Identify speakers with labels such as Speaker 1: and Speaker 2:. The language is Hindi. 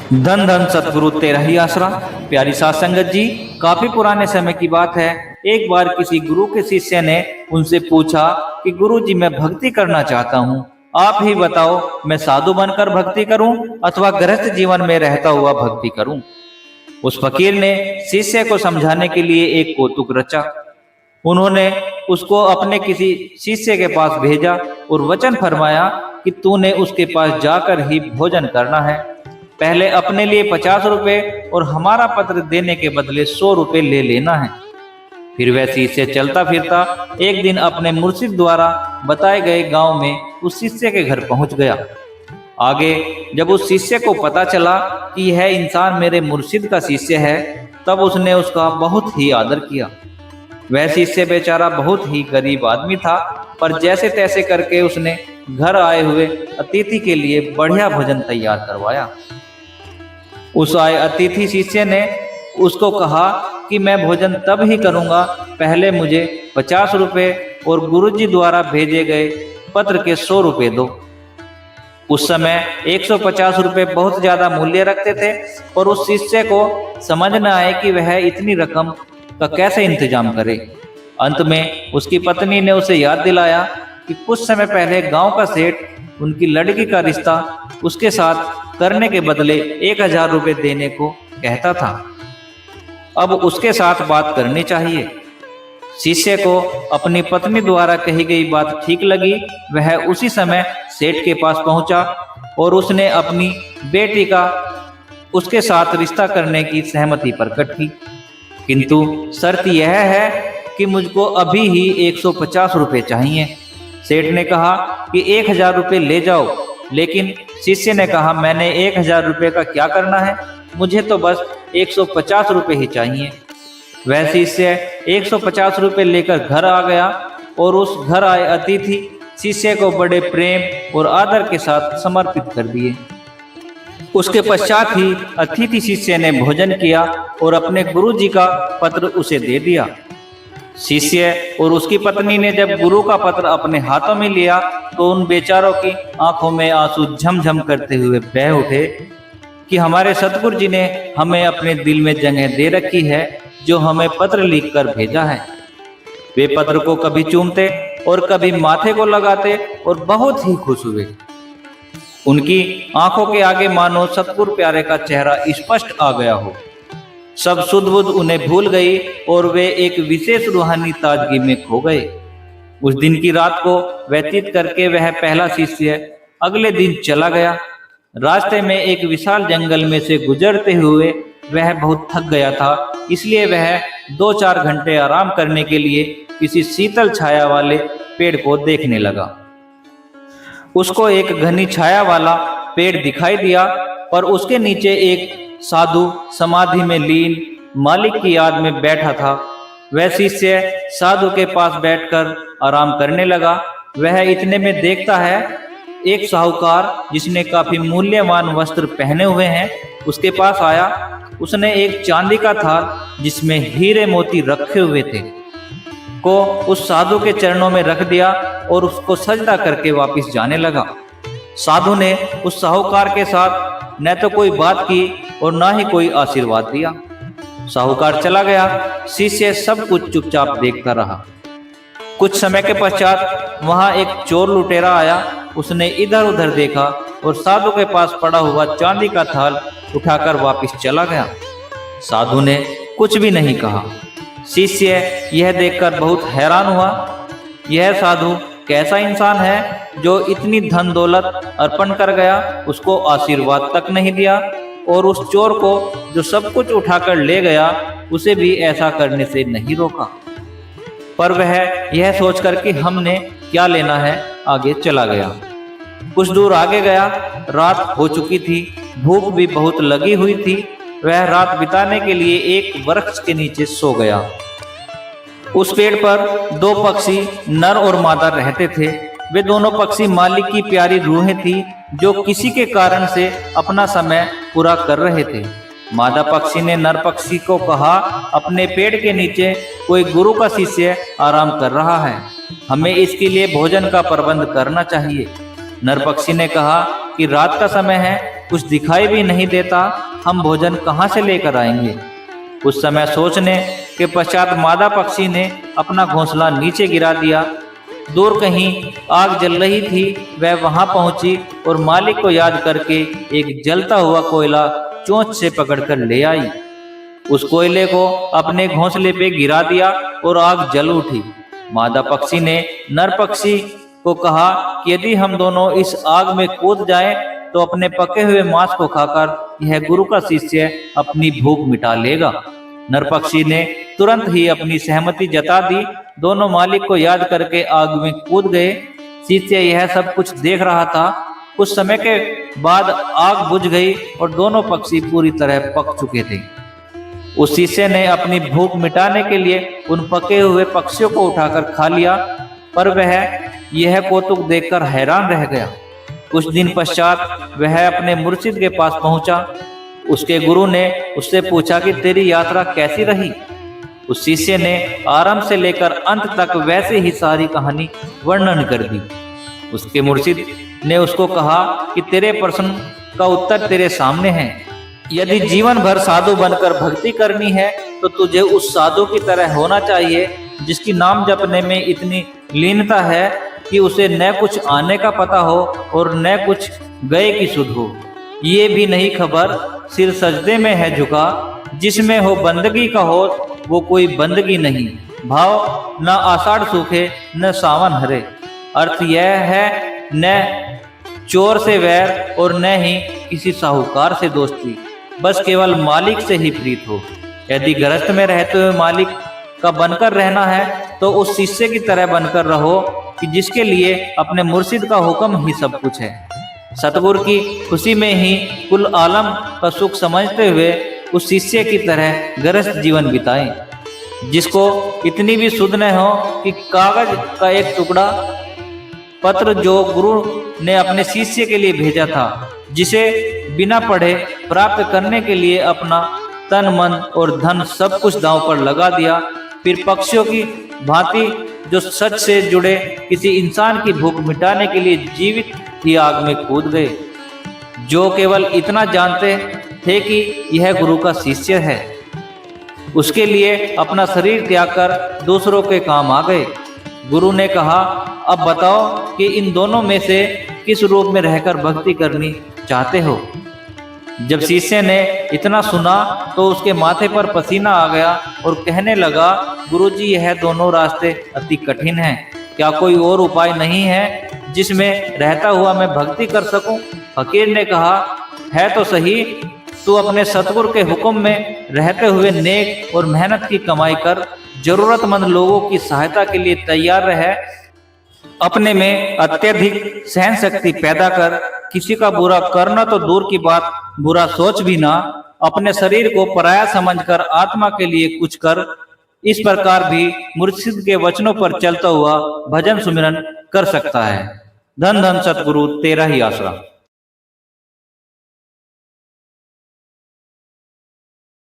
Speaker 1: धन धन सतगुरु तेरा ही आसरा। प्यारी साध संगत जी, काफी पुराने समय की बात है। एक बार किसी गुरु के शिष्य ने उनसे पूछा कि गुरु जी, मैं भक्ति करना चाहता हूँ, आप ही बताओ, मैं साधु बनकर भक्ति करूं अथवा गृहस्थ जीवन में रहता हुआ भक्ति करूं। उस फकीर ने शिष्य को समझाने के लिए एक कौतुक रचा। उन्होंने उसको अपने किसी शिष्य के पास भेजा और वचन फरमाया कि तूने उसके पास जाकर ही भोजन करना है। पहले अपने लिए 50 रुपए और हमारा पत्र देने के बदले 100 रुपए ले लेना है। फिर वह शिष्य चलता फिरता एक दिन अपने मुर्शिद द्वारा बताए गए गांव में उस शिष्य के घर पहुंच गया। आगे जब उस शिष्य को पता चला कि यह इंसान मेरे मुर्शिद का शिष्य है, तब उसने उसका बहुत ही आदर किया। वह शिष्य बेचारा बहुत ही गरीब आदमी था, पर जैसे तैसे करके उसने घर आए हुए अतिथि के लिए बढ़िया भोजन तैयार करवाया। उस आए अतिथि शिष्य ने उसको कहा कि मैं भोजन तब ही करूंगा, पहले मुझे 50 रुपए और गुरुजी द्वारा भेजे गए पत्र के 100 रुपए दो। उस समय 150 रुपए बहुत ज्यादा मूल्य रखते थे और उस शिष्य को समझ न आए कि वह इतनी रकम का कैसे इंतजाम करे। अंत में उसकी पत्नी ने उसे याद दिलाया कि कुछ समय पहले गांव का सेठ उनकी लड़की का रिश्ता उसके साथ करने के बदले 1000 रुपए देने को कहता था। अब उसके साथ बात करनी चाहिए। शिष्य को अपनी पत्नी द्वारा कही गई बात ठीक लगी। वह उसी समय सेठ के पास पहुंचा और उसने अपनी बेटी का उसके साथ रिश्ता करने की सहमति प्रकट की, किंतु शर्त यह है कि मुझको अभी ही 150 रुपए चाहिए। सेठ ने कहा कि 1000 रुपए ले जाओ, लेकिन शिष्य ने कहा मैंने 1000 रुपए का क्या करना है, मुझे तो बस 150 रुपए ही चाहिए। वह शिष्य 150 रुपए लेकर घर आ गया और उस घर आए अतिथि शिष्य को बड़े प्रेम और आदर के साथ समर्पित कर दिए। उसके पश्चात ही अतिथि शिष्य ने भोजन किया और अपने गुरुजी का पत्र उसे दे दिया। शिष्य और उसकी पत्नी ने जब गुरु का पत्र अपने हाथों में लिया तो उन बेचारों की आंखों में आंसू झमझम करते हुए बह उठे कि हमारे सतगुरु जी ने हमें अपने दिल में जगह दे रखी है, जो हमें पत्र लिखकर भेजा है। वे पत्र को कभी चूमते और कभी माथे को लगाते और बहुत ही खुश हुए। उनकी आंखों के आगे मानो सतगुरु प्यारे का चेहरा स्पष्ट आ गया हो। सब सुध बुध उन्हें भूल गई और वे एक विशेष रूहानी ताजगी में खो गए। उस दिन की रात को व्यतीत करके वह पहला शिष्य अगले दिन चला गया। रास्ते में एक विशाल जंगल में से गुजरते हुए वह बहुत थक गया था, इसलिए वह 2-4 घंटे आराम करने के लिए किसी शीतल छाया वाले पेड़ को देखने लगा। उसको एक घनी छाया वाला पेड़ दिखाई दिया, पर उसके नीचे एक साधु समाधि में लीन मालिक की याद में बैठा था। वह शिष्य साधु के पास बैठकर आराम करने लगा। वह इतने में देखता है एक साहूकार जिसने काफी मूल्यवान वस्त्र पहने हुए हैं उसके पास आया। उसने एक चांदी का थाल जिसमें हीरे मोती रखे हुए थे को उस साधु के चरणों में रख दिया और उसको सजदा करके वापस जाने लगा। साधु ने उस साहूकार के साथ न तो कोई बात की और ना ही कोई आशीर्वाद दिया। साहूकार चला गया। शिष्य सब कुछ चुपचाप देखता रहा। कुछ समय के पश्चात वहां एक चोर लुटेरा आया। उसने इधर उधर देखा और साधु के पास पड़ा हुआ चांदी का थाल उठाकर वापस चला गया। साधु ने कुछ भी नहीं कहा। शिष्य यह देखकर बहुत हैरान हुआ। यह साधु कैसा इंसान है जो इतनी धन दौलत अर्पण कर गया, उसको आशीर्वाद तक नहीं दिया, और उस चोर को जो सब कुछ उठाकर ले गया उसे भी ऐसा करने से नहीं रोका। पर वह यह सोचकर कि हमने क्या लेना है, आगे चला गया। कुछ दूर आगे गया। रात हो चुकी थी, भूख भी बहुत लगी हुई थी। वह रात बिताने के लिए एक वृक्ष के नीचे सो गया। उस पेड़ पर 2 पक्षी नर और मादा रहते थे। वे दोनों पक्षी मालिक की प्यारी रूहें थी जो किसी के कारण से अपना समय पूरा कर रहे थे। मादा पक्षी ने नर पक्षी को कहा, अपने पेड़ के नीचे कोई गुरु का शिष्य आराम कर रहा है, हमें इसके लिए भोजन का प्रबंध करना चाहिए। नर पक्षी ने कहा कि रात का समय है, कुछ दिखाई भी नहीं देता, हम भोजन कहाँ से लेकर आएंगे। कुछ समय सोचने के पश्चात मादा पक्षी ने अपना घोंसला नीचे गिरा दिया। दूर कहीं आग जल रही थी, वह वहां पहुंची और मालिक को याद करके एक जलता हुआ कोयला चोंच से पकड़कर ले आई। उस कोयले को अपने घोंसले पे गिरा दिया और आग जल उठी। मादा पक्षी ने नर पक्षी को कहा कि यदि हम दोनों इस आग में कूद जाएं तो अपने पके हुए मांस को खाकर यह गुरु का शिष्य अपनी भूख मिटा लेगा। नर पक्षी ने तुरंत ही अपनी सहमति जता दी। दोनों मालिक को याद करके आग में कूद गए। शिष्य यह सब कुछ देख रहा था। कुछ समय के बाद आग बुझ गई और दोनों पक्षी पूरी तरह पक चुके थे। उस शिष्य ने अपनी भूख मिटाने के लिए उन पके हुए पक्षियों को उठाकर खा लिया, पर वह यह कौतुक देखकर हैरान रह गया। कुछ दिन पश्चात वह अपने मुर्शिद के पास पहुंचा। उसके गुरु ने उससे पूछा कि तेरी यात्रा कैसी रही। उस शिष्य ने आरंभ से लेकर अंत तक वैसे ही सारी कहानी वर्णन कर दी। उसके मुर्शिद ने उसको कहा कि तेरे प्रश्न का उत्तर तेरे सामने है। यदि जीवन भर साधु बनकर भक्ति करनी है तो तुझे उस साधु की तरह होना चाहिए जिसकी नाम जपने में इतनी लीनता है कि उसे न कुछ आने का पता हो और न कुछ गए की सुध हो। ये भी नहीं खबर सिर सजदे में है झुका, जिसमें हो बंदगी का हो वो कोई बंदगी नहीं। भाव न आषाढ़ सूखे न सावन हरे। अर्थ यह है न चोर से वैर और न ही किसी साहूकार से दोस्ती, बस केवल मालिक से ही प्रीत हो। यदि गृहस्थ में रहते हुए मालिक का बनकर रहना है तो उस शिष्य की तरह बनकर रहो कि जिसके लिए अपने मुर्शिद का हुक्म ही सब कुछ है। सतगुरु की खुशी में ही कुल आलम का सुख समझते हुए उस शिष्य की तरह गृहस्थ जीवन बिताएं, जिसको इतनी भी सुध न हो कि कागज का एक टुकड़ा पत्र जो गुरु ने अपने शिष्य के लिए भेजा था, जिसे बिना पढ़े प्राप्त करने के लिए अपना तन मन और धन सब कुछ दांव पर लगा दिया, फिर पक्षियों की भांति जो सच से जुड़े किसी इंसान की भूख मिटाने के लिए जीवित ही आग में कूद गए, जो केवल इतना जानते थे कि यह गुरु का शिष्य है। उसके लिए अपना शरीर त्याग कर दूसरों के काम आ गए। गुरु ने कहा, अब बताओ कि इन दोनों में से किस रूप में रहकर भक्ति करनी चाहते हो। जब शिष्य ने इतना सुना तो उसके माथे पर पसीना आ गया और कहने लगा, गुरुजी यह दोनों रास्ते अति कठिन हैं। क्या कोई और उपाय नहीं है जिसमें रहता हुआ मैं भक्ति कर सकूं? फकीर ने कहा, है तो सही, तू अपने सतगुरु के हुक्म में रहते हुए नेक और मेहनत की कमाई कर, जरूरतमंद लोगों की सहायता के लिए तैयार रहे, अपने में अत्यधिक सहन शक्ति पैदा कर, किसी का बुरा करना तो दूर की बात, बुरा सोच भी ना, अपने शरीर को पराया समझकर आत्मा के लिए कुछ कर। इस प्रकार भी मुर्शिद के वचनों पर चलता हुआ भजन सुमिरन कर सकता है। धन धन सतगुरु तेरा ही आसरा।